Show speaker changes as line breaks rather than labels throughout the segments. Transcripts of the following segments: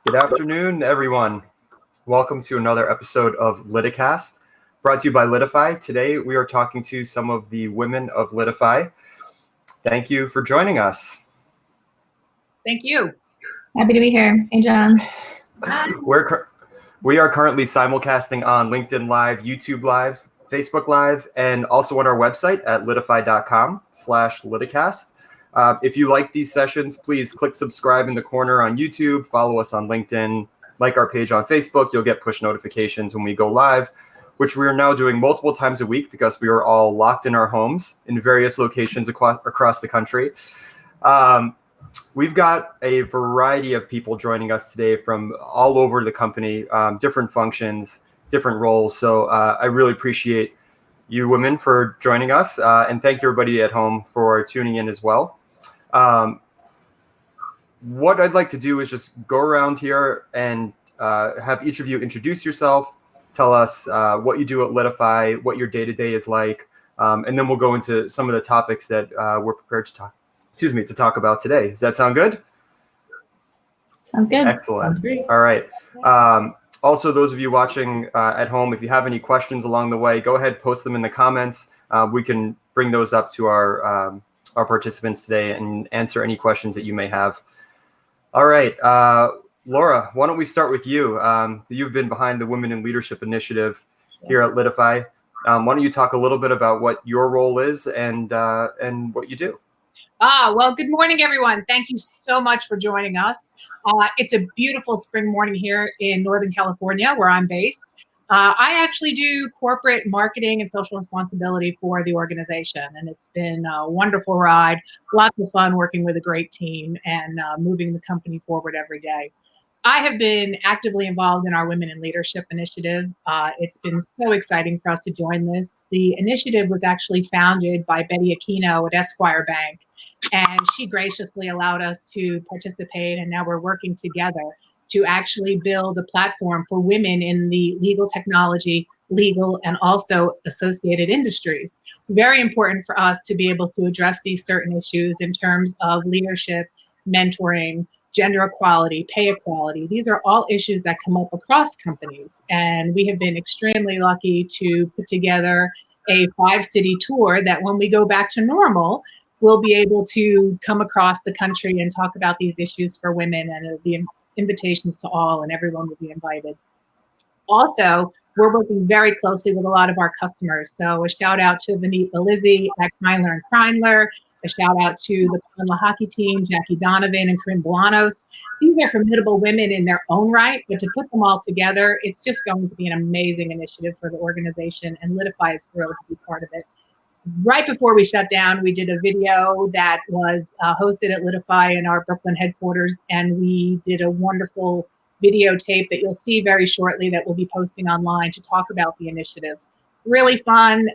Good afternoon, everyone. Welcome to another episode of LitiCast, brought to you by Litify. Today, we are talking to some of the women of Litify. Thank you for joining us.
Thank you.
Happy to be here. Hey, John.
We are currently simulcasting on LinkedIn Live, YouTube Live, Facebook Live, and also on our website at litify.com/LitiCast. If you like these sessions, please click subscribe in the corner on YouTube, follow us on LinkedIn, like our page on Facebook. You'll get push notifications when we go live, which we are now doing multiple times a week because we are all locked in our homes in various locations across the country. We've got a variety of people joining us today from all over the company, different functions, different roles. So I really appreciate you women for joining us, and thank you everybody at home for tuning in as well. What I'd like to do is just go around here and have each of you introduce yourself, tell us what you do at Litify, what your day-to-day is like, and then we'll go into some of the topics that we're prepared to talk about today. Does that sound good?
Sounds good.
Excellent. All right. Also, those of you watching at home, if you have any questions along the way, go ahead, post them in the comments. We can bring those up to our participants today and answer any questions that you may have. All right. Laura, why don't we start with you? You've been behind the Women in Leadership Initiative here at Litify. Why don't you talk a little bit about what your role is and what you do?
Well, good morning, everyone. Thank you so much for joining us. It's a beautiful spring morning here in Northern California, where I'm based. I actually do corporate marketing and social responsibility for the organization, and it's been a wonderful ride. Lots of fun working with a great team and moving the company forward every day. I have been actively involved in our Women in Leadership Initiative. It's been so exciting for us to join this. The initiative was actually founded by Betty Aquino at Esquire Bank, and she graciously allowed us to participate, and now we're working together to actually build a platform for women in the legal technology, legal, and also associated industries. It's very important for us to be able to address these certain issues in terms of leadership, mentoring, gender equality, pay equality. These are all issues that come up across companies. And we have been extremely lucky to put together a 5-city tour that when we go back to normal, we'll be able to come across the country and talk about these issues for women, and it'll be invitations to all, and everyone will be invited. Also, we're working very closely with a lot of our customers. So a shout out to Vanita Lizzie at Kreinler & Kreinler, a shout out to the Conla hockey team, Jackie Donovan and Corinne Bolanos. These are formidable women in their own right, but to put them all together, it's just going to be an amazing initiative for the organization, and Litify is thrilled to be part of it. Right before we shut down, we did a video that was hosted at Litify in our Brooklyn headquarters, and we did a wonderful videotape that you'll see very shortly that we'll be posting online to talk about the initiative. Really fun.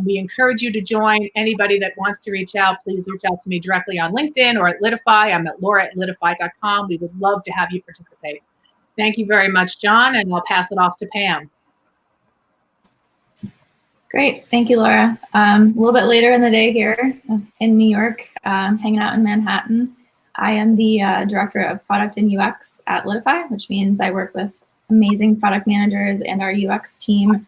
We encourage you to join. Anybody that wants to reach out, please reach out to me directly on LinkedIn or at Litify. I'm at laura@litify.com. We would love to have you participate. Thank you very much, John, and I'll pass it off to Pam.
Great. Thank you, Laura. A little bit later in the day here in New York, hanging out in Manhattan. I am the Director of Product and UX at Litify, which means I work with amazing product managers and our UX team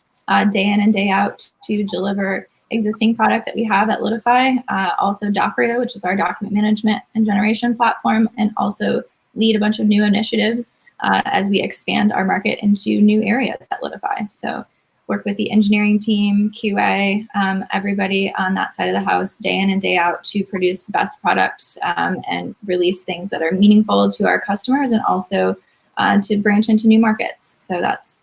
day in and day out to deliver existing product that we have at Litify. Also Docrio, which is our document management and generation platform, and also lead a bunch of new initiatives as we expand our market into new areas at Litify. So work with the engineering team, QA, everybody on that side of the house day in and day out to produce the best products and release things that are meaningful to our customers, and also to branch into new markets. So that's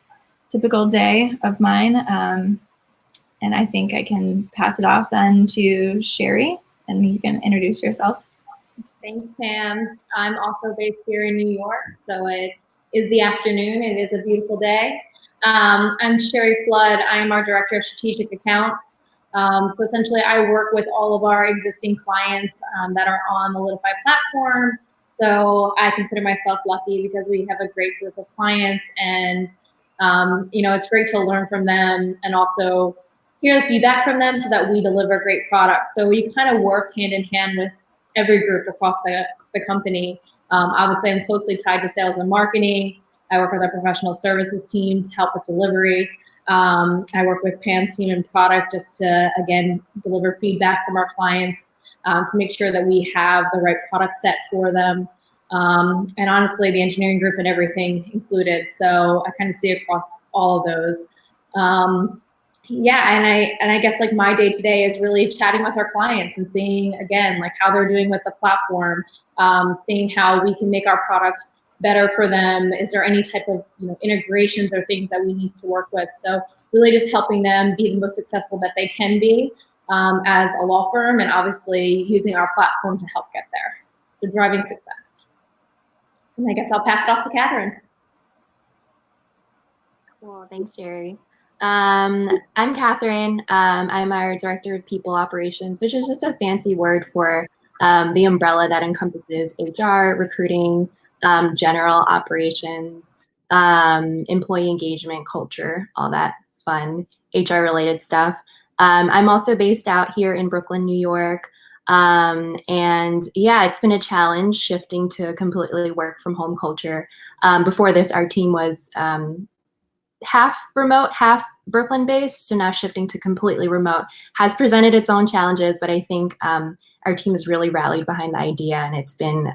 a typical day of mine. And I think I can pass it off then to Sherry, and you can introduce yourself.
Thanks, Pam. I'm also based here in New York, so it is the afternoon. It is a beautiful day. I'm Sherry Flood. I am our Director of Strategic Accounts. So essentially, I work with all of our existing clients that are on the Litify platform. So I consider myself lucky because we have a great group of clients, and it's great to learn from them and also hear the feedback from them so that we deliver great products. So we kind of work hand in hand with every group across the company. Obviously, I'm closely tied to sales and marketing. I work with our professional services team to help with delivery. I work with Pam's team in product just to, again, deliver feedback from our clients to make sure that we have the right product set for them. And honestly, the engineering group and everything included. So I kind of see across all of those. Yeah, and I guess like my day to day is really chatting with our clients and seeing, again, like how they're doing with the platform, seeing how we can make our product better for them. Is there any type of integrations or things that we need to work with? So really just helping them be the most successful that they can be as a law firm, and obviously using our platform to help get there. So driving success. And I guess I'll pass it off to Kathryn.
Cool, thanks, Jerry. I'm Kathryn. I'm our Director of People Operations, which is just a fancy word for the umbrella that encompasses HR, recruiting, general operations, employee engagement, culture, all that fun HR-related stuff. I'm also based out here in Brooklyn, New York. And yeah, it's been a challenge shifting to a completely work from home culture. Before this, our team was half remote, half Brooklyn based. So now shifting to completely remote has presented its own challenges, but I think our team has really rallied behind the idea, and it's been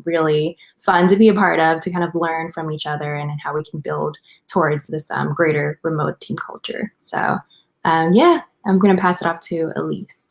really fun to be a part of, to kind of learn from each other and how we can build towards this greater remote team culture. So yeah, I'm going to pass it off to Elise.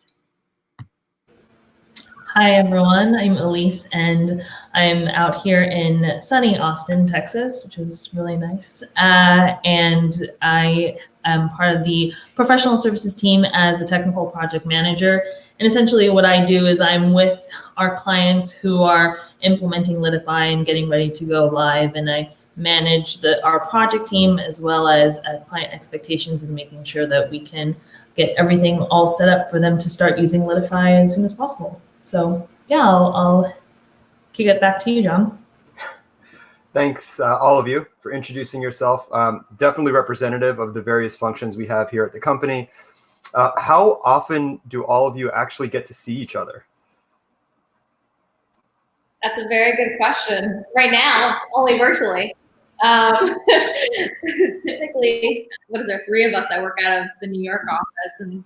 Hi everyone, I'm Elise, and I'm out here in sunny Austin, Texas, which is really nice. And I am part of the professional services team as a technical project manager. And essentially what I do is I'm with our clients who are implementing Litify and getting ready to go live. And I manage our project team as well as client expectations and making sure that we can get everything all set up for them to start using Litify as soon as possible. So yeah, I'll kick it back to you, John.
Thanks, all of you, for introducing yourself. Definitely representative of the various functions we have here at the company. How often do all of you actually get to see each other?
That's a very good question. Right now, only virtually. Typically, what is there, 3 of us that work out of the New York office, and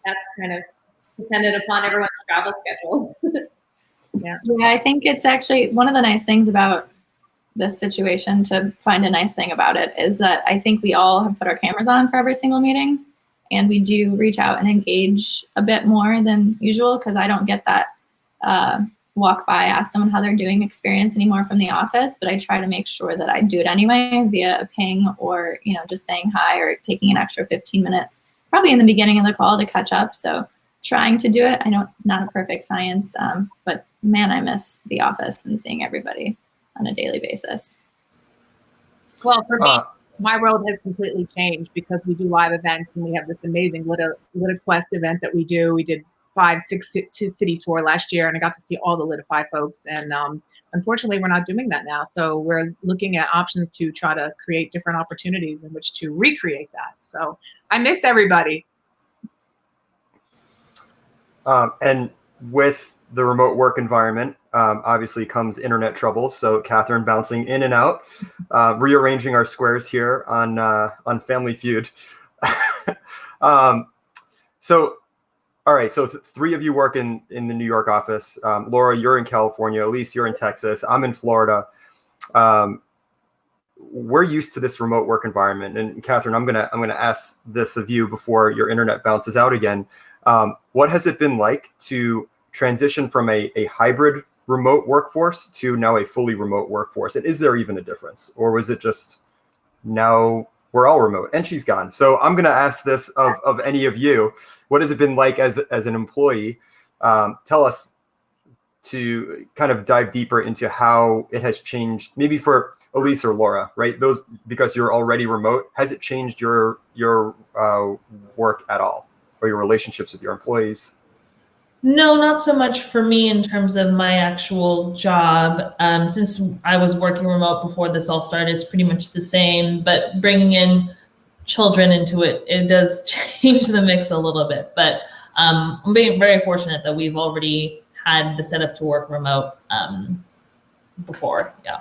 that's kind of dependent upon everyone's travel schedules.
Yeah, I think it's actually one of the nice things about this situation, to find a nice thing about it, is that I think we all have put our cameras on for every single meeting, and we do reach out and engage a bit more than usual, because I don't get that walk by, ask someone how they're doing experience anymore from the office, but I try to make sure that I do it anyway via a ping, or just saying hi, or taking an extra 15 minutes probably in the beginning of the call to catch up. So trying to do it. I know not a perfect science, but man, I miss the office and seeing everybody on a daily basis.
Well, for me, my world has completely changed because we do live events, and we have this amazing LitiQuest event that we do. We did 5-6 city tour last year, and I got to see all the Litify folks. And unfortunately, we're not doing that now. So we're looking at options to try to create different opportunities in which to recreate that. So I miss everybody.
And with the remote work environment, obviously comes internet troubles. So Kathryn bouncing in and out, rearranging our squares here on Family Feud. So, all right. So 3 of you work in the New York office. Laura, you're in California. Elise, you're in Texas. I'm in Florida. We're used to this remote work environment. And Kathryn, I'm gonna ask this of you before your internet bounces out again. What has it been like to transition from a hybrid remote workforce to now a fully remote workforce? And is there even a difference? Or was it just now we're all remote and she's gone? So I'm going to ask this of any of you. What has it been like as an employee? Tell us, to kind of dive deeper into how it has changed, maybe for Elise or Laura, right? Those, because you're already remote, has it changed your work at all? Or your relationships with your employees?
No, not so much for me in terms of my actual job. Since I was working remote before this all started, it's pretty much the same, but bringing in children into it, it does change the mix a little bit. But I'm being very fortunate that we've already had the setup to work remote before. Yeah.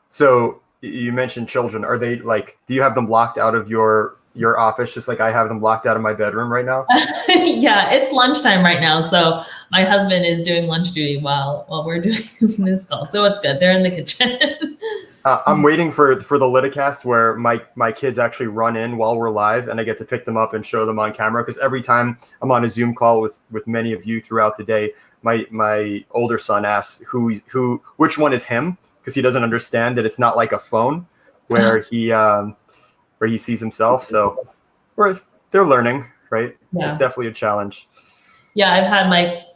So you mentioned children. Are they like, do you have them locked out of your office, just like I have them locked out of my bedroom right now?
Yeah, it's lunchtime right now. So my husband is doing lunch duty while we're doing this call. So it's good. They're in the kitchen.
I'm waiting for the LitiCast where my kids actually run in while we're live and I get to pick them up and show them on camera. Because every time I'm on a Zoom call with many of you throughout the day, my older son asks which one is him, because he doesn't understand that it's not like a phone where he sees himself. So they're learning, right?
Yeah.
It's definitely a challenge.
Yeah, I've had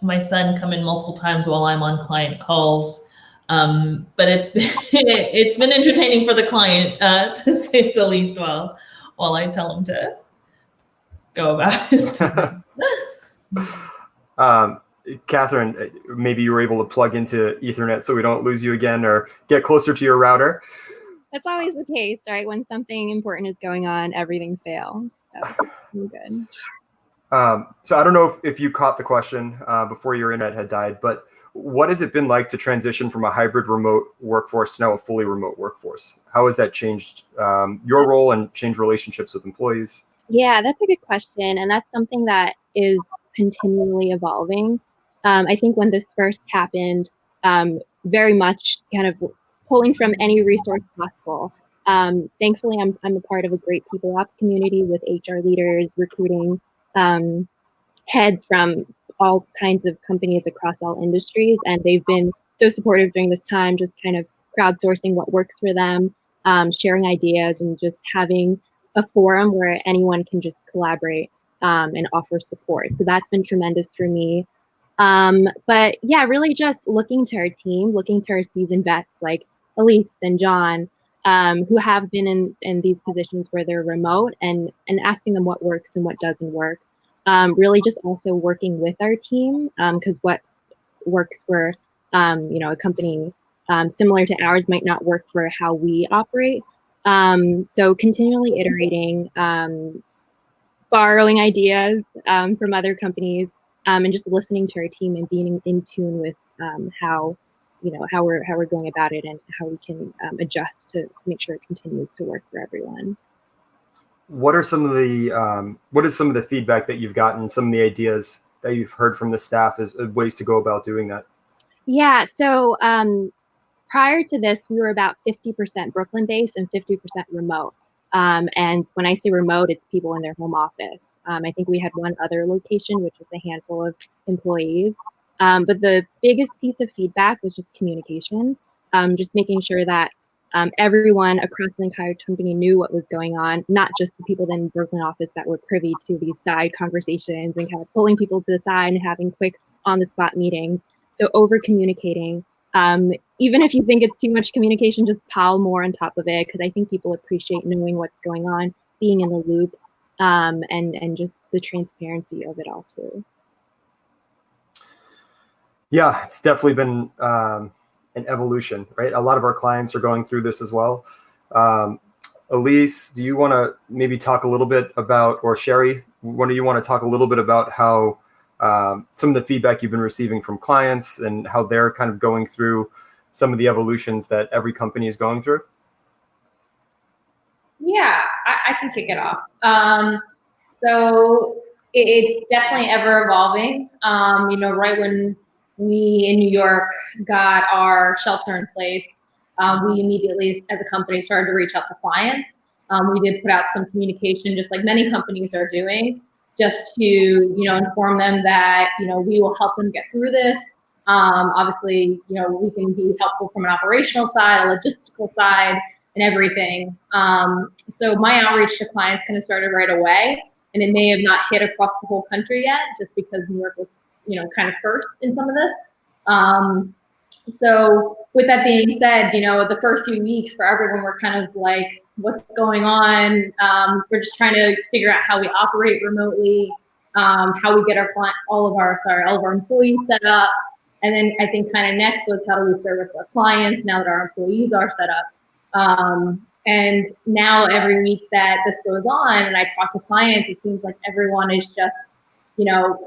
my son come in multiple times while I'm on client calls. But it's been entertaining for the client, to say the least, while I tell him to go about his business.
Kathryn, maybe you were able to plug into Ethernet so we don't lose you again, or get closer to your router.
That's always the case, right? When something important is going on, everything fails. So I'm good.
So I don't know if you caught the question before your internet had died, but what has it been like to transition from a hybrid remote workforce to now a fully remote workforce? How has that changed your role and changed relationships with employees?
Yeah, that's a good question. And that's something that is continually evolving. I think when this first happened, very much kind of pulling from any resource possible. Thankfully, I'm a part of a great people ops community with HR leaders, recruiting heads from all kinds of companies across all industries. And they've been so supportive during this time, just kind of crowdsourcing what works for them, sharing ideas, and just having a forum where anyone can just collaborate and offer support. So that's been tremendous for me. But yeah, really just looking to our team, looking to our seasoned vets like Elise and John, who have been in these positions where they're remote, and asking them what works and what doesn't work. Really just also working with our team, because what works for a company similar to ours might not work for how we operate. So continually iterating, borrowing ideas from other companies, and just listening to our team and being in tune with how we're going about it and how we can adjust to make sure it continues to work for everyone.
What is some of the feedback that you've gotten, some of the ideas that you've heard from the staff as ways to go about doing that?
Yeah, so prior to this, we were about 50% Brooklyn-based and 50% remote. And when I say remote, it's people in their home office. I think we had one other location, which was a handful of employees. But the biggest piece of feedback was just communication, just making sure that everyone across the entire company knew what was going on, not just the people in the Brooklyn office that were privy to these side conversations and kind of pulling people to the side and having quick on-the-spot meetings. So over-communicating. Even if you think it's too much communication, just pile more on top of it, because I think people appreciate knowing what's going on, being in the loop, and just the transparency of it all too.
Yeah, it's definitely been an evolution, right? A lot of our clients are going through this as well. Elise, do you want to maybe talk a little bit about, or Sherry, when do you want to talk a little bit about how some of the feedback you've been receiving from clients and how they're kind of going through some of the evolutions that every company is going through?
Yeah, I can kick it off. So it's definitely ever evolving. Right when we in New York got our shelter in place, we immediately, as a company, started to reach out to clients. We did put out some communication, just like many companies are doing, just to inform them that we will help them get through this. Obviously, we can be helpful from an operational side, a logistical side, and everything. So my outreach to clients kind of started right away, and it may have not hit across the whole country yet, just because New York was, kind of first in some of this. So with that being said, the first few weeks for everyone were kind of like, what's going on? We're just trying to figure out how we operate remotely, how we get all of our employees set up. And then I think kind of next was, how do we service our clients now that our employees are set up? And now every week that this goes on and I talk to clients, it seems like everyone is just,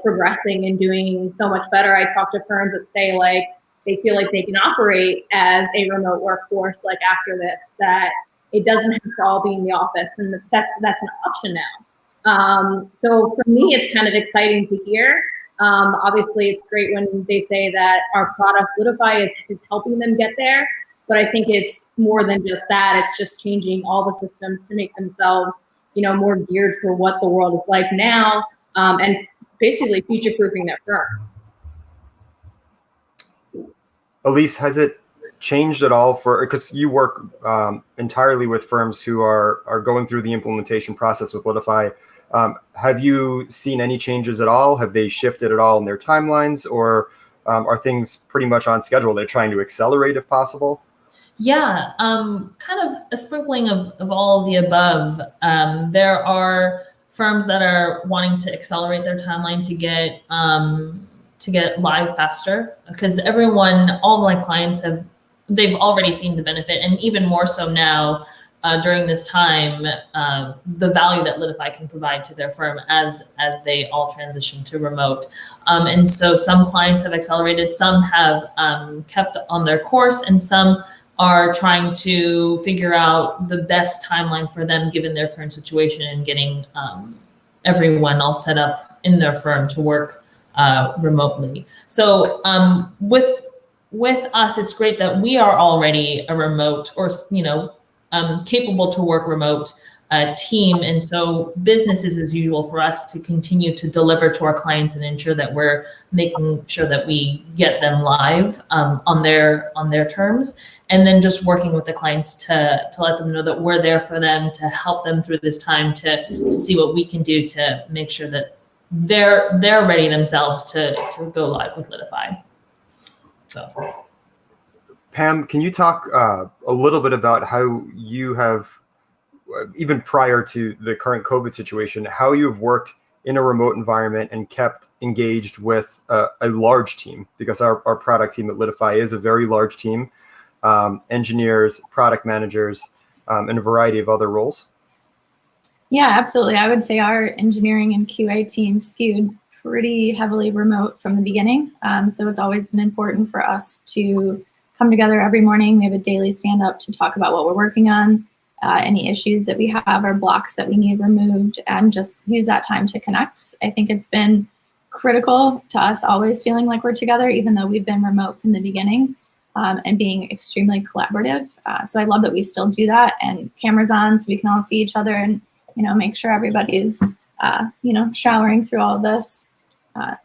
progressing and doing so much better. I talk to firms that say, like, they feel like they can operate as a remote workforce like after this, that it doesn't have to all be in the office, and that's an option now. So for me, it's kind of exciting to hear. Obviously, it's great when they say that our product Litify is helping them get there, but I think it's more than just that. It's just changing all the systems to make themselves, more geared for what the world is like now, and basically future-proofing their firms.
Elise, has it changed at all because you work entirely with firms who are going through the implementation process with Litify? Have you seen any changes at all? Have they shifted at all in their timelines, or are things pretty much on schedule? They're trying to accelerate if possible?
Yeah, kind of a sprinkling of all of the above. There are firms that are wanting to accelerate their timeline to get live faster, because all my clients they've already seen the benefit, and even more so now during this time, the value that Litify can provide to their firm as they all transition to remote. And so some clients have accelerated, some have kept on their course, and some are trying to figure out the best timeline for them given their current situation and getting everyone all set up in their firm to work remotely. So with us, it's great that we are already a remote or capable to work remote team, and so business is as usual for us to continue to deliver to our clients and ensure that we're making sure that we get them live on their terms, and then just working with the clients to let them know that we're there for them, to help them through this time, to see what we can do to make sure that they're ready themselves to go live with Litify. So,
Pam, can you talk a little bit about how you have, even prior to the current COVID situation, how you've worked in a remote environment and kept engaged with a large team? Because our product team at Litify is a very large team, engineers, product managers, and a variety of other roles.
Yeah, absolutely. I would say our engineering and QA team skewed pretty heavily remote from the beginning. So it's always been important for us to come together every morning. We have a daily stand-up to talk about what we're working on, any issues that we have or blocks that we need removed, and just use that time to connect. I think it's been critical to us always feeling like we're together, even though we've been remote from the beginning, and being extremely collaborative. So I love that we still do that, and cameras on so we can all see each other and make sure everybody's showering through all of this.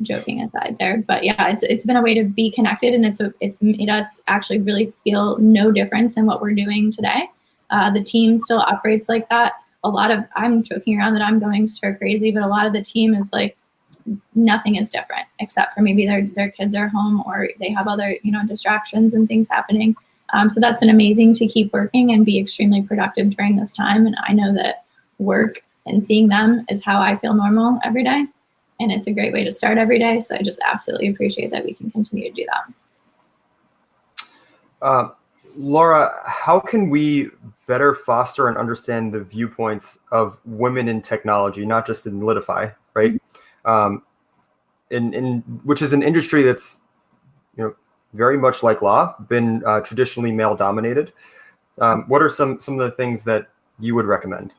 Joking aside there, but yeah, it's been a way to be connected, and it's made us actually really feel no difference in what we're doing today. The team still operates like that. I'm joking around that I'm going stir crazy, but a lot of the team is like, nothing is different except for maybe their kids are home or they have other distractions and things happening. So that's been amazing to keep working and be extremely productive during this time. And I know that work and seeing them is how I feel normal every day. And it's a great way to start every day. So I just absolutely appreciate that we can continue to do that.
Laura, how can we better foster and understand the viewpoints of women in technology, not just in Litify, right? Which is an industry that's very much like law, been traditionally male dominated. What are some of the things that you would recommend?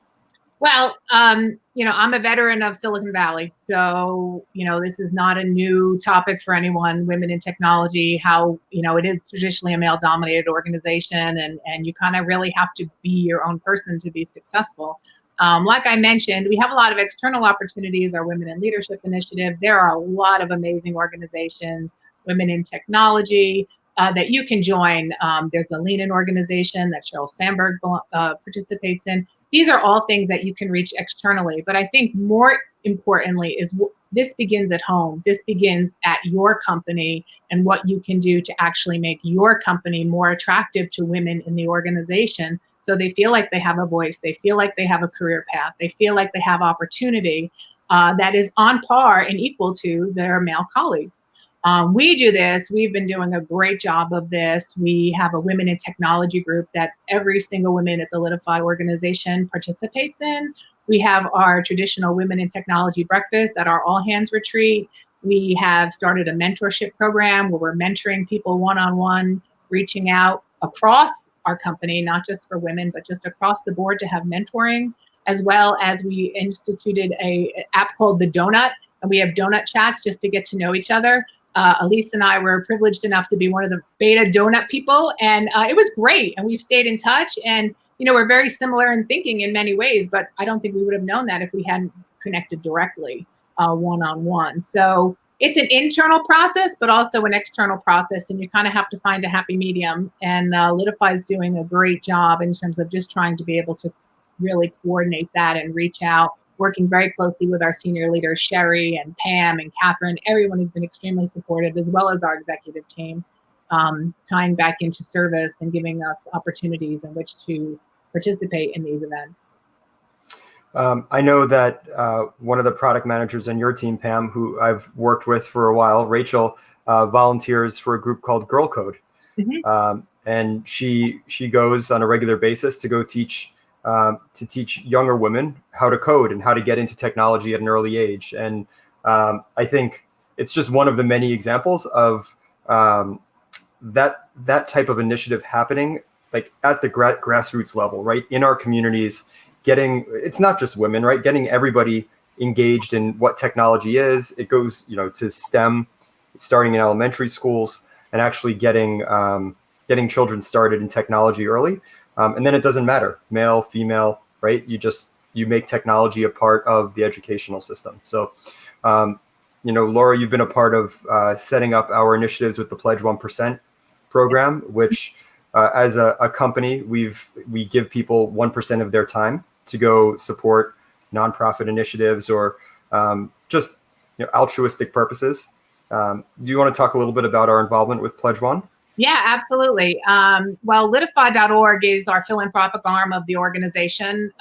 Well, I'm a veteran of Silicon Valley, so, this is not a new topic for anyone, women in technology, how, it is traditionally a male-dominated organization, and you kind of really have to be your own person to be successful. Like I mentioned, we have a lot of external opportunities, our Women in Leadership Initiative. There are a lot of amazing organizations, women in technology, that you can join. There's the Lean In organization that Sheryl Sandberg participates in. These are all things that you can reach externally. But I think more importantly is this begins at home. This begins at your company and what you can do to actually make your company more attractive to women in the organization, so they feel like they have a voice, they feel like they have a career path, they feel like they have opportunity that is on par and equal to their male colleagues. We do this. We've been doing a great job of this. We have a women in technology group that every single woman at the Litify organization participates in. We have our traditional women in technology breakfast at our all hands retreat. We have started a mentorship program where we're mentoring people one-on-one, reaching out across our company, not just for women, but just across the board to have mentoring, as well as we instituted a app called The Donut, and we have donut chats just to get to know each other. Elise and I were privileged enough to be one of the beta donut people, and it was great, and we've stayed in touch, and we're very similar in thinking in many ways, but I don't think we would have known that if we hadn't connected directly one-on-one. So it's an internal process, but also an external process, and you kind of have to find a happy medium. And Litify is doing a great job in terms of just trying to be able to really coordinate that and reach out, working very closely with our senior leaders, Sherry and Pam and Kathryn. Everyone has been extremely supportive, as well as our executive team, tying back into service and giving us opportunities in which to participate in these events.
I know that one of the product managers on your team, Pam, who I've worked with for a while, Rachel, volunteers for a group called Girl Code. Mm-hmm. And she goes on a regular basis to go teach younger women how to code and how to get into technology at an early age. And I think it's just one of the many examples of that type of initiative happening, like at the grassroots level, right? In our communities, it's not just women, right? Getting everybody engaged in what technology is. It goes, to STEM, starting in elementary schools, and actually getting children started in technology early. And then it doesn't matter, male, female, right? You make technology a part of the educational system. So, Laura, you've been a part of setting up our initiatives with the Pledge 1% program, which as a company, we give people 1% of their time to go support nonprofit initiatives or just altruistic purposes. Do you want to talk a little bit about our involvement with Pledge 1?
Yeah, absolutely. Well, Litify.org is our philanthropic arm of the organization,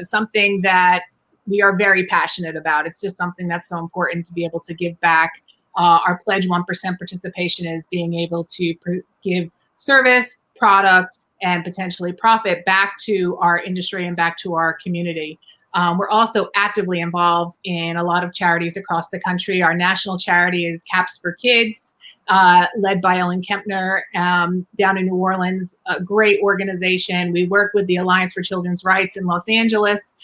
something that we are very passionate about. It's just something that's so important to be able to give back. Our Pledge 1% participation is being able to give service, product, and potentially profit back to our industry and back to our community. We're also actively involved in a lot of charities across the country. Our national charity is Caps for Kids, led by Ellen Kempner down in New Orleans, a great organization. We work with the Alliance for Children's Rights in Los Angeles.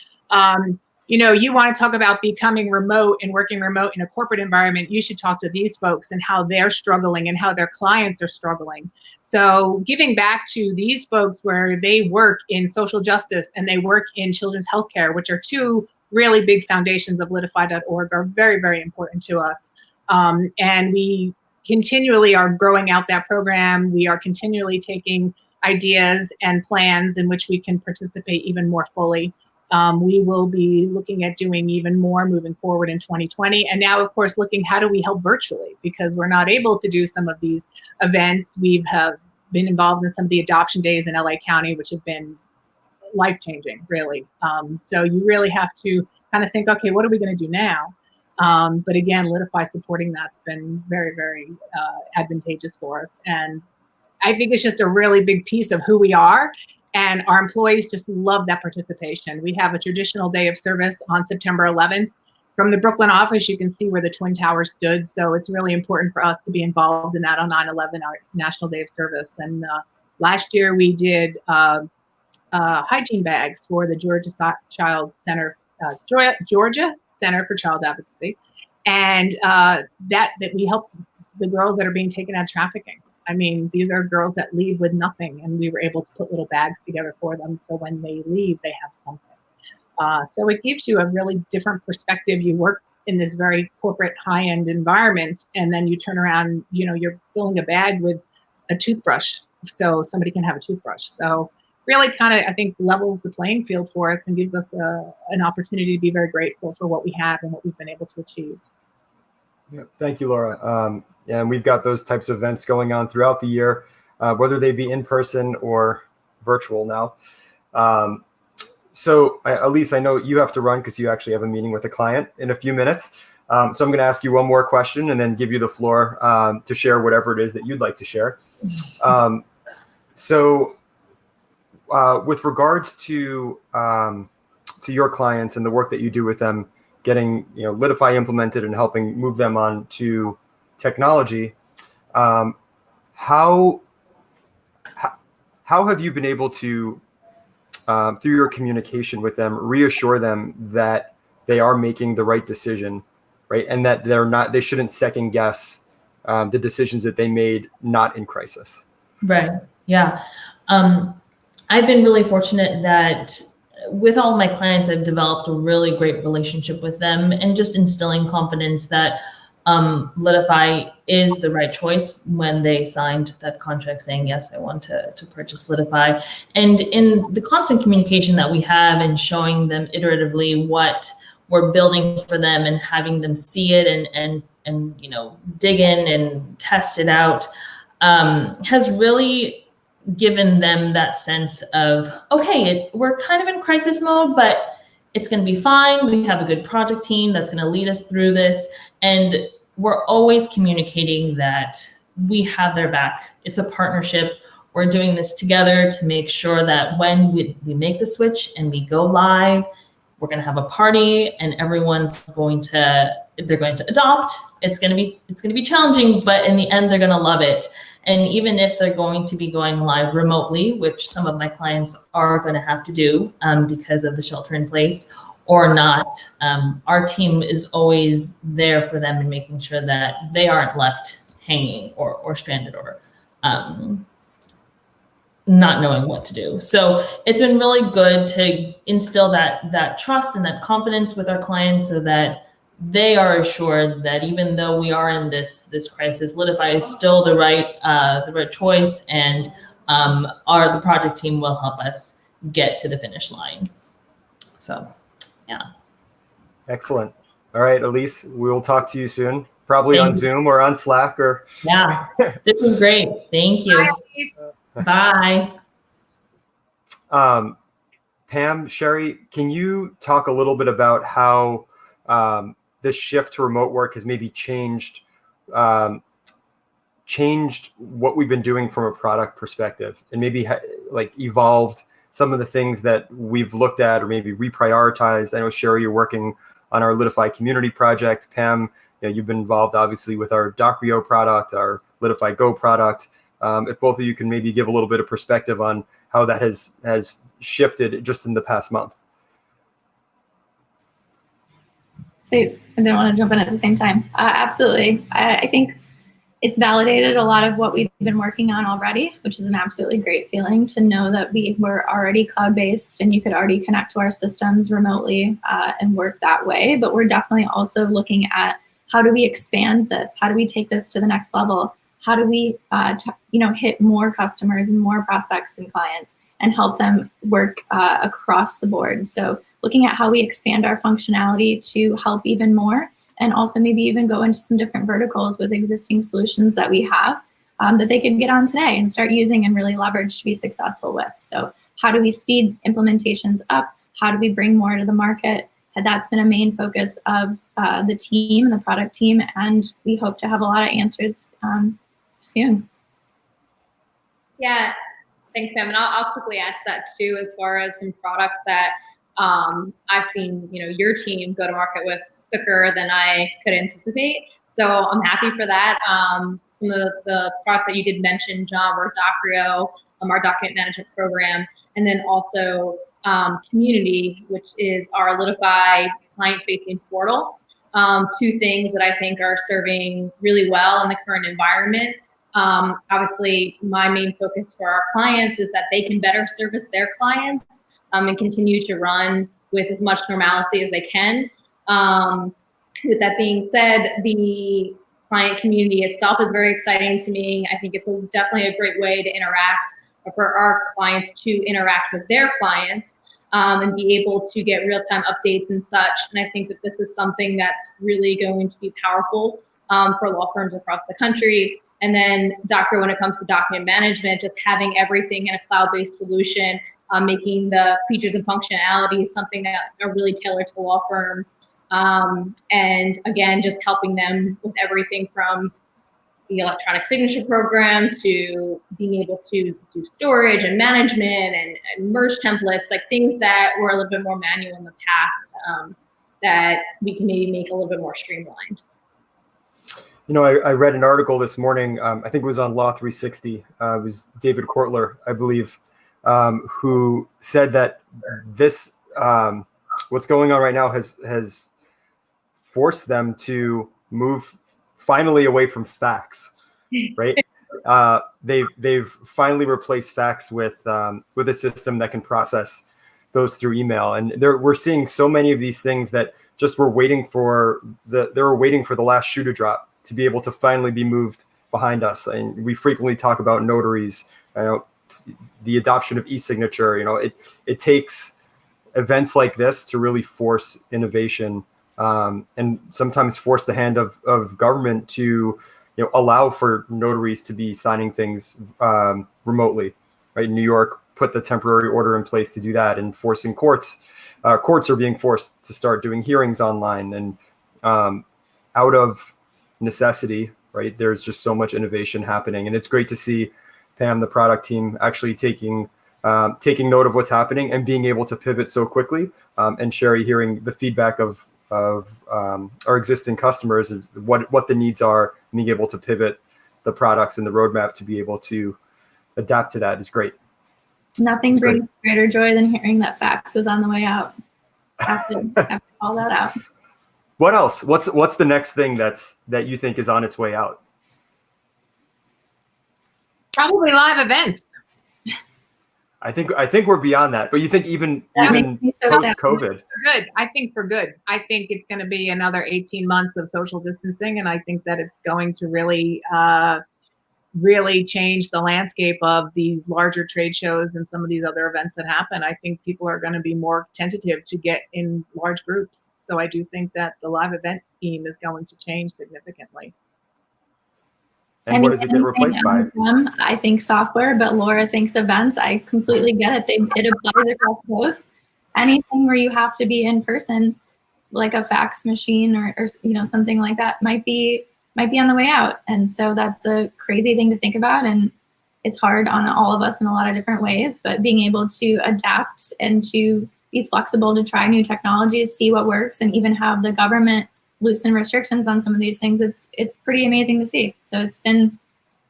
You want to talk about becoming remote and working remote in a corporate environment, you should talk to these folks and how they're struggling and how their clients are struggling. So giving back to these folks where they work in social justice and they work in children's healthcare, which are two really big foundations of Litify.org, are very, very important to us. And we continually are growing out that program. We are continually taking ideas and plans in which we can participate even more fully. We will be looking at doing even more moving forward in 2020. And now, of course, looking how do we help virtually, because we're not able to do some of these events. We have been involved in some of the adoption days in LA County, which have been life-changing, really. So you really have to kind of think, okay, what are we going to do now? But again, Litify supporting that's been very, very advantageous for us. And I think it's just a really big piece of who we are. And our employees just love that participation. We have a traditional day of service on September 11th. From the Brooklyn office, you can see where the Twin Towers stood. So it's really important for us to be involved in that on 9/11, our National Day of Service. And last year we did hygiene bags for the Georgia Center for Child Advocacy. And that we helped the girls that are being taken out of trafficking. I mean, these are girls that leave with nothing, and we were able to put little bags together for them. So when they leave, they have something. So it gives you a really different perspective. You work in this very corporate high-end environment, and then you turn around, you're filling a bag with a toothbrush so somebody can have a toothbrush. So really kind of, I think, levels the playing field for us and gives us an opportunity to be very grateful for what we have and what we've been able to achieve.
Yeah, thank you, Laura. And we've got those types of events going on throughout the year, whether they be in person or virtual now. So Elise, I know you have to run because you actually have a meeting with a client in a few minutes. So I'm going to ask you one more question and then give you the floor to share whatever it is that you'd like to share. So with regards to your clients and the work that you do with them getting Litify implemented and helping move them on to technology. How have you been able to, through your communication with them, reassure them that they are making the right decision, right, and that they shouldn't second guess the decisions that they made not in crisis?
Right. Yeah. I've been really fortunate that with all of my clients, I've developed a really great relationship with them, and just instilling confidence that Litify is the right choice when they signed that contract saying, yes, I want to purchase Litify. And in the constant communication that we have and showing them iteratively what we're building for them and having them see it and dig in and test it out, has really given them that sense of, okay, we're kind of in crisis mode, but it's going to be fine. We have a good project team that's going to lead us through this. And we're always communicating that we have their back. It's a partnership. We're doing this together to make sure that when we make the switch and we go live, we're going to have a party and everyone's going to adopt. It's going to be challenging, but in the end, they're going to love it. And even if they're going to be going live remotely, which some of my clients are going to have to do because of the shelter in place or not, our team is always there for them and making sure that they aren't left hanging or stranded or not knowing what to do. So it's been really good to instill that trust and that confidence with our clients so that they are assured that even though we are in this crisis, Litify is still the right choice, and the project team will help us get to the finish line. So, yeah.
Excellent. All right, Elise, we'll talk to you soon, probably on Zoom or on Slack or.
Yeah, this was great. Thank you.
Bye, Elise.
Bye.
Pam, Sherry, can you talk a little bit about how this shift to remote work has maybe changed what we've been doing from a product perspective, and maybe evolved some of the things that we've looked at or maybe reprioritized? I know, Sherry, you're working on our Litify community project. Pam, you've been involved obviously with our Docrio product, our Litify Go product. If both of you can maybe give a little bit of perspective on how that has shifted just in the past month.
So I didn't want to jump in at the same time. Absolutely. I think it's validated a lot of what we've been working on already, which is an absolutely great feeling to know that we were already cloud-based and you could already connect to our systems remotely and work that way. But we're definitely also looking at how do we expand this? How do we take this to the next level? How do we hit more customers and more prospects and clients and help them work across the board? So looking at how we expand our functionality to help even more, and also maybe even go into some different verticals with existing solutions that we have that they can get on today and start using and really leverage to be successful with. So how do we speed implementations up? How do we bring more to the market? And that's been a main focus of the team, the product team, and we hope to have a lot of answers soon.
Yeah, thanks, Pam. And I'll quickly add to that too, as far as some products that I've seen, your team go to market with quicker than I could anticipate. So I'm happy for that. Some of the products that you did mention, John, were Docrio, our document management program, and then also Community, which is our Litify client-facing portal. Two things that I think are serving really well in the current environment. Obviously, my main focus for our clients is that they can better service their clients and continue to run with as much normalcy as they can. With that being said, the client community itself is very exciting to me. I think it's definitely a great way to interact, for our clients to interact with their clients and be able to get real-time updates and such. And I think that this is something that's really going to be powerful for law firms across the country. And then Docrio, when it comes to document management, just having everything in a cloud-based solution, making the features and functionalities something that are really tailored to law firms. And again, just helping them with everything from the electronic signature program to being able to do storage and management and merge templates, like things that were a little bit more manual in the past. that we can maybe make a little bit more streamlined.
You know, I read an article this morning, I think it was on Law 360, it was David Kortler, I believe, who said that this, what's going on right now has forced them to move finally away from fax, right? They've finally replaced fax with a system that can process those through email, and we're seeing so many of these things that just were waiting for the last shoe to drop to be able to finally be moved behind us. And we frequently talk about notaries, the adoption of e-signature. You know, it takes events like this to really force innovation, and sometimes force the hand of government to, you know, allow for notaries to be signing things remotely, right? New York put the temporary order in place to do that, and forcing courts are being forced to start doing hearings online, and out of necessity, right? There's just so much innovation happening, and it's great to see Pam, the product team, actually taking note of what's happening and being able to pivot so quickly. And Sherry, hearing the feedback of our existing customers is what the needs are, and being able to pivot the products and the roadmap to be able to adapt to that is great.
Nothing brings greater joy than hearing that fax is on the way out. Have to call that out.
What else? What's the next thing that you think is on its way out?
Probably live events.
I think we're beyond that, but you think even post-COVID?
Good. I think for good. I think it's going to be another 18 months of social distancing, and I think that it's going to really change the landscape of these larger trade shows and some of these other events that happen. I think people are going to be more tentative to get in large groups. So I do think that the live event scheme is going to change significantly.
And what does it get replaced by?
I think software, but Laura thinks events. I completely get it. It applies across both. Anything where you have to be in person, like a fax machine or you know, something like that, might be on the way out. And so that's a crazy thing to think about, and it's hard on all of us in a lot of different ways. But being able to adapt and to be flexible to try new technologies, see what works, and even have the government loosen restrictions on some of these things, it's pretty amazing to see. So it's been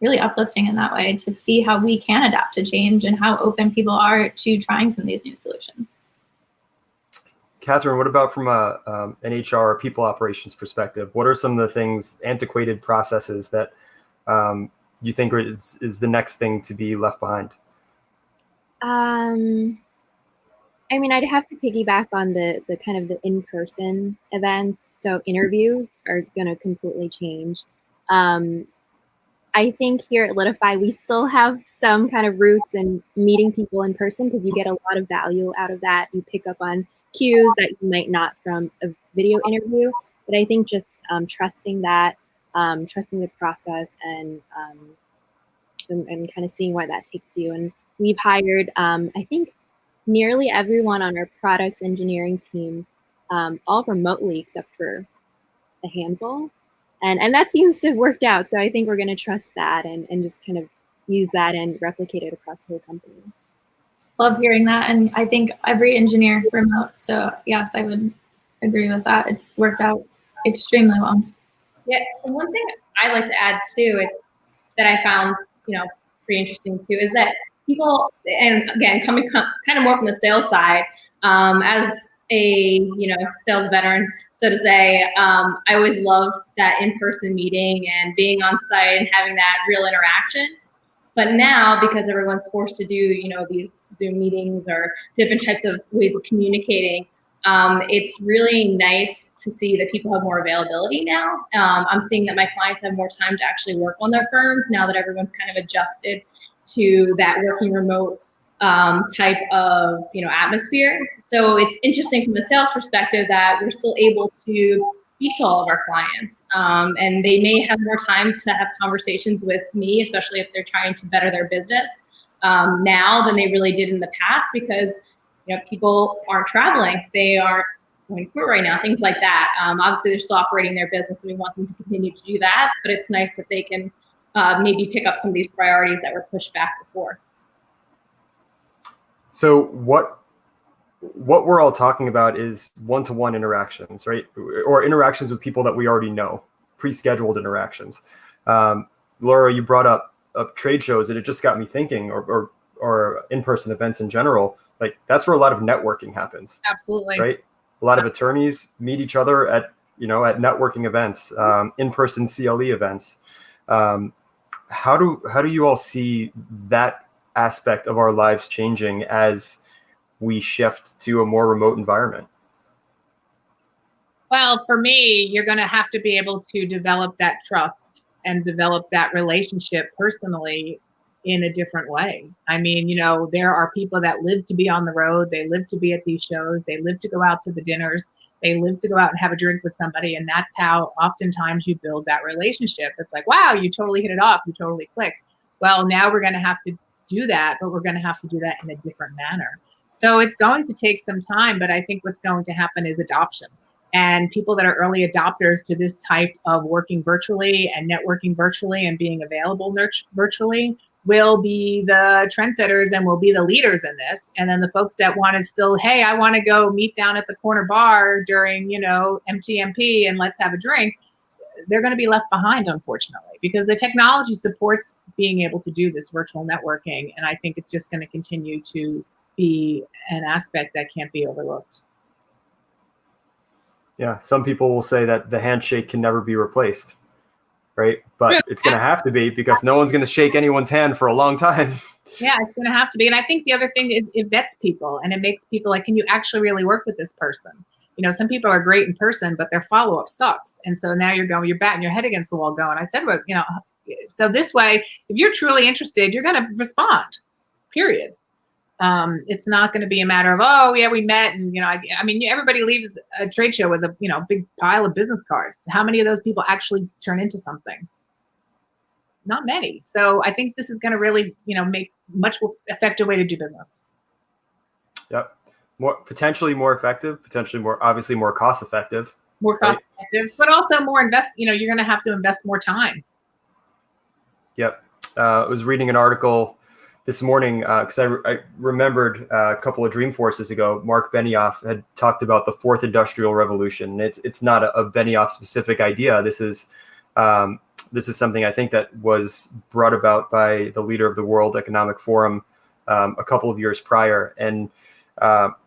really uplifting in that way to see how we can adapt to change and how open people are to trying some of these new solutions.
Kathryn, what about from an HR or people operations perspective? What are some of the things, antiquated processes that you think is the next thing to be left behind?
I mean, I'd have to piggyback on the kind of the in-person events. So interviews are going to completely change. I think here at Litify, we still have some kind of roots in meeting people in person, because you get a lot of value out of that. You pick up on cues that you might not from a video interview. But I think just trusting that, trusting the process, and kind of seeing where that takes you. And we've hired, I think, nearly everyone on our products engineering team, all remotely except for a handful. And that seems to have worked out. So I think we're going to trust that and just kind of use that and replicate it across the whole company.
Love hearing that. And I think every engineer remote. So yes, I would agree with that. It's worked out extremely well.
Yeah, and one thing I'd like to add too, that I found, pretty interesting too, is that people, and again, coming kind of more from the sales side, as a sales veteran, so to say, I always loved that in-person meeting and being on site and having that real interaction. But now, because everyone's forced to do these Zoom meetings or different types of ways of communicating, it's really nice to see that people have more availability now. I'm seeing that my clients have more time to actually work on their firms now that everyone's kind of adjusted to that working remote type of atmosphere. So it's interesting from the sales perspective that we're still able to speak to all of our clients, and they may have more time to have conversations with me, especially if they're trying to better their business now than they really did in the past, because people aren't traveling, they aren't going through right now, things like that. Obviously, they're still operating their business, and we want them to continue to do that. But it's nice that they can maybe pick up some of these priorities that were pushed back before.
So what what we're all talking about is one-to-one interactions, right? Or interactions with people that we already know, pre-scheduled interactions. Laura, you brought up trade shows, and it just got me thinking, or in-person events in general. Like, that's where a lot of networking happens.
Absolutely.
Right? A lot of attorneys meet each other at networking events, in-person CLE events. How do you all see that aspect of our lives changing as we shift to a more remote environment?
Well, for me, you're going to have to be able to develop that trust and develop that relationship personally in a different way. I mean, there are people that live to be on the road. They live to be at these shows. They live to go out to the dinners. They live to go out and have a drink with somebody. And that's how oftentimes you build that relationship. It's like, wow, you totally hit it off. You totally click. Well, now we're going to have to do that, but we're going to have to do that in a different manner. So it's going to take some time, but I think what's going to happen is adoption. And people that are early adopters to this type of working virtually and networking virtually and being available virtually will be the trendsetters and will be the leaders in this. And then the folks that want to still, hey, I want to go meet down at the corner bar during, MTMP and let's have a drink, they're going to be left behind, unfortunately, because the technology supports being able to do this virtual networking. And I think it's just going to continue to be an aspect that can't be overlooked.
Yeah, some people will say that the handshake can never be replaced, right? But it's going to have to be, because no one's going to shake anyone's hand for a long time.
Yeah, it's going to have to be. And I think the other thing is it vets people, and it makes people like, can you actually really work with this person? Some people are great in person, but their follow-up sucks. And so now you're batting your head against the wall going, I said, well, so this way, if you're truly interested, you're going to respond, period. It's not going to be a matter of, oh yeah, we met. And, everybody leaves a trade show with a, big pile of business cards. How many of those people actually turn into something? Not many. So I think this is going to really, make much effective way to do business.
Yep. Potentially more effective, potentially obviously more cost effective.
More cost effective, but also more you're going to have to invest more time.
Yep. I was reading an article this morning, because I remembered a couple of Dreamforces ago, Mark Benioff had talked about the fourth industrial revolution. It's not a Benioff specific idea. This is something I think that was brought about by the leader of the World Economic Forum a couple of years prior. And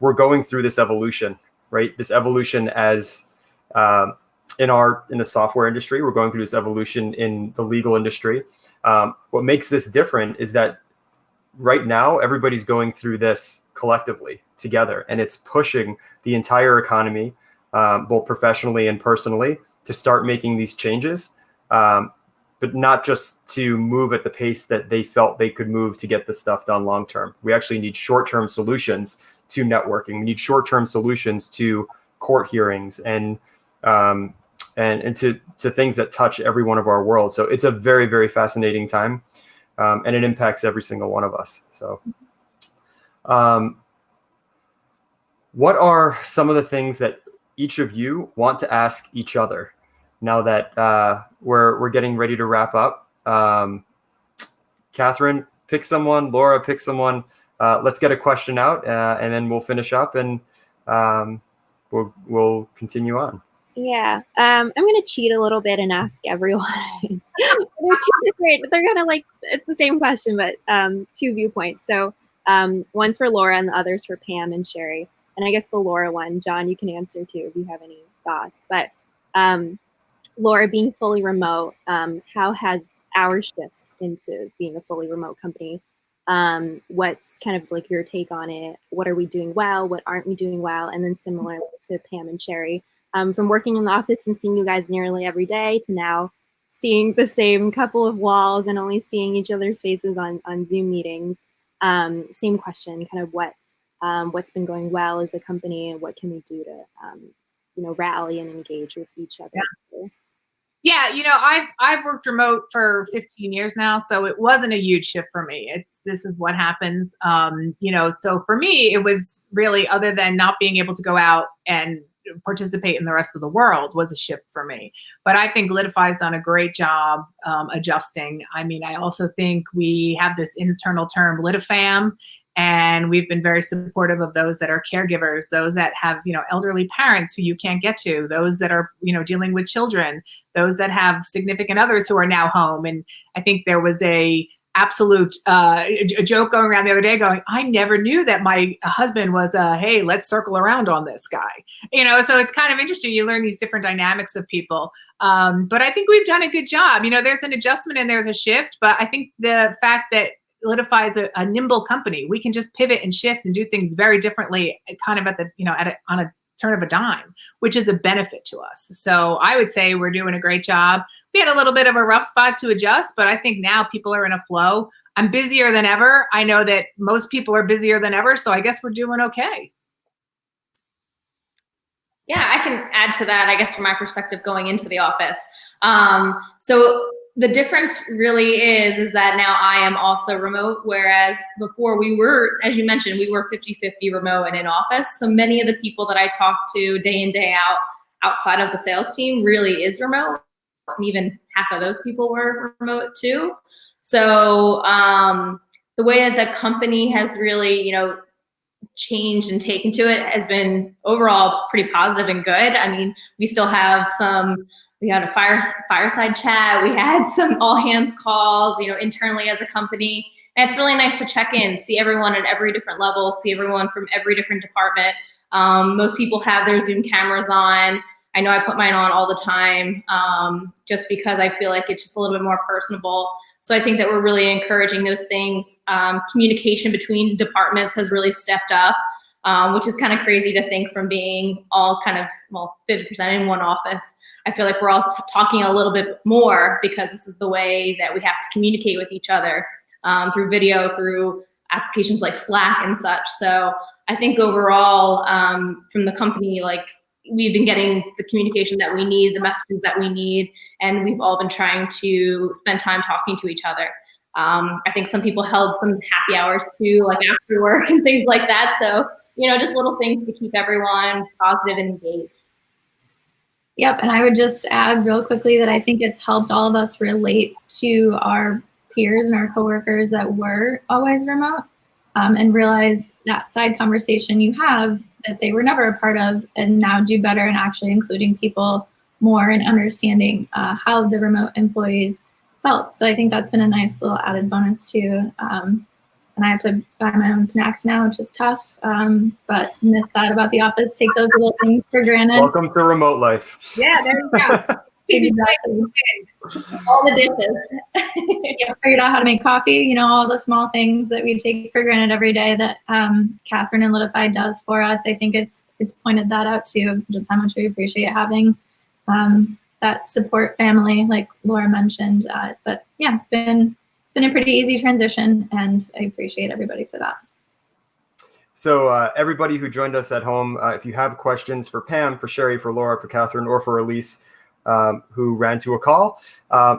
we're going through this evolution, right? This evolution as in the software industry, we're going through this evolution in the legal industry. What makes this different is that right now, everybody's going through this collectively together, and it's pushing the entire economy, both professionally and personally, to start making these changes, but not just to move at the pace that they felt they could move to get this stuff done long term. We actually need short-term solutions to networking. We need short-term solutions to court hearings and to things that touch every one of our worlds. So it's a very, very fascinating time. And it impacts every single one of us. So what are some of the things that each of you want to ask each other now that we're getting ready to wrap up? Kathryn, pick someone. Laura, pick someone. Let's get a question out, and then we'll finish up, and we'll continue on.
Yeah, I'm gonna cheat a little bit and ask everyone. They're two different. They're gonna it's the same question, but two viewpoints. So one's for Laura and the other's for Pam and Sherry. And I guess the Laura one, John, you can answer too if you have any thoughts. But Laura, being fully remote, how has our shift into being a fully remote company? What's kind of your take on it? What are we doing well? What aren't we doing well? And then similar to Pam and Sherry. From working in the office and seeing you guys nearly every day to now seeing the same couple of walls and only seeing each other's faces on Zoom meetings. Same question, kind of what's been going well as a company and what can we do to, rally and engage with each other.
Yeah, I've worked remote for 15 years now, so it wasn't a huge shift for me. This is what happens. So for me, it was really, other than not being able to go out and participate in the rest of the world, was a shift for me. But I think Litify has done a great job adjusting. I mean, I also think we have this internal term Litifam, And we've been very supportive of those that are caregivers, those that have, elderly parents who you can't get to, those that are, dealing with children, those that have significant others who are now home. And I think there was a joke going around the other day going, I never knew that my husband was hey, let's circle around on this guy. So it's kind of interesting. You learn these different dynamics of people. But I think we've done a good job. There's an adjustment and there's a shift, but I think the fact that Litify is a nimble company, we can just pivot and shift and do things very differently, kind of at the, on a turn of a dime, which is a benefit to us. So I would say we're doing a great job. We had a little bit of a rough spot to adjust, but I think now people are in a flow. I'm busier than ever. I know that most people are busier than ever, so I guess we're doing okay.
Yeah, I can add to that, I guess, from my perspective going into the office. So the difference really is that now I am also remote, whereas before we were, as you mentioned, we were 50-50 remote and in office. So many of the people that I talk to day in, day out, outside of the sales team really is remote. And even half of those people were remote too. So the way that the company has really, changed and taken to it has been overall pretty positive and good. I mean, we still have we had a fireside chat. We had some all hands calls, internally as a company. And it's really nice to check in, see everyone at every different level, see everyone from every different department. Most people have their Zoom cameras on. I know I put mine on all the time, just because I feel like it's just a little bit more personable. So I think that we're really encouraging those things. Communication between departments has really stepped up, which is kind of crazy to think from being all kind of, 50% in one office. I feel like we're all talking a little bit more because this is the way that we have to communicate with each other, through video, through applications like Slack and such. So I think overall, from the company, we've been getting the communication that we need, the messages that we need, and we've all been trying to spend time talking to each other. I think some people held some happy hours too, after work and things like that. So, just little things to keep everyone positive and engaged.
Yep, and I would just add real quickly that I think it's helped all of us relate to our peers and our coworkers that were always remote, and realize that side conversation you have that they were never a part of, and now do better and actually including people more and understanding how the remote employees felt. So I think that's been a nice little added bonus too. And I have to buy my own snacks now, which is tough, but miss that about the office. Take those little things for granted.
Welcome to remote life.
Yeah, there you go.
Exactly.
All the dishes.
Yeah, figured out how to make coffee, all the small things that we take for granted every day that Kathryn and Litify does for us. I think it's pointed that out too, just how much we appreciate having that support family, like Laura mentioned. But yeah, it's been a pretty easy transition, and I appreciate everybody for that.
So everybody who joined us at home, if you have questions for Pam, for Sherry, for Laura, for Kathryn, or for Elise, who ran to a call,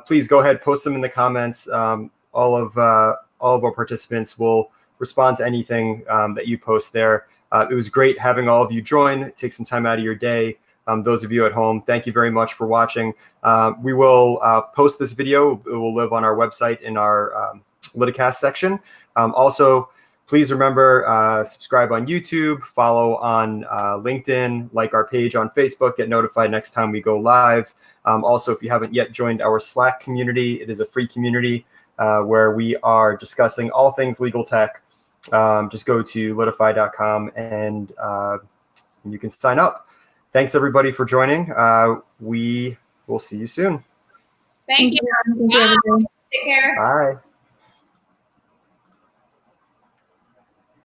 please go ahead, post them in the comments. All of our participants will respond to anything that you post there. It was great having all of you join. Take some time out of your day. Those of you at home, thank you very much for watching. We will post this video. It will live on our website in our LitiCast section. Also, please remember, subscribe on YouTube, follow on LinkedIn, like our page on Facebook, get notified next time we go live. Also, if you haven't yet joined our Slack community, it is a free community where we are discussing all things legal tech. Just go to litify.com and you can sign up. Thanks, everybody, for joining. We will see you soon.
Thank you.
Thank you, everybody.
Take care.
Bye.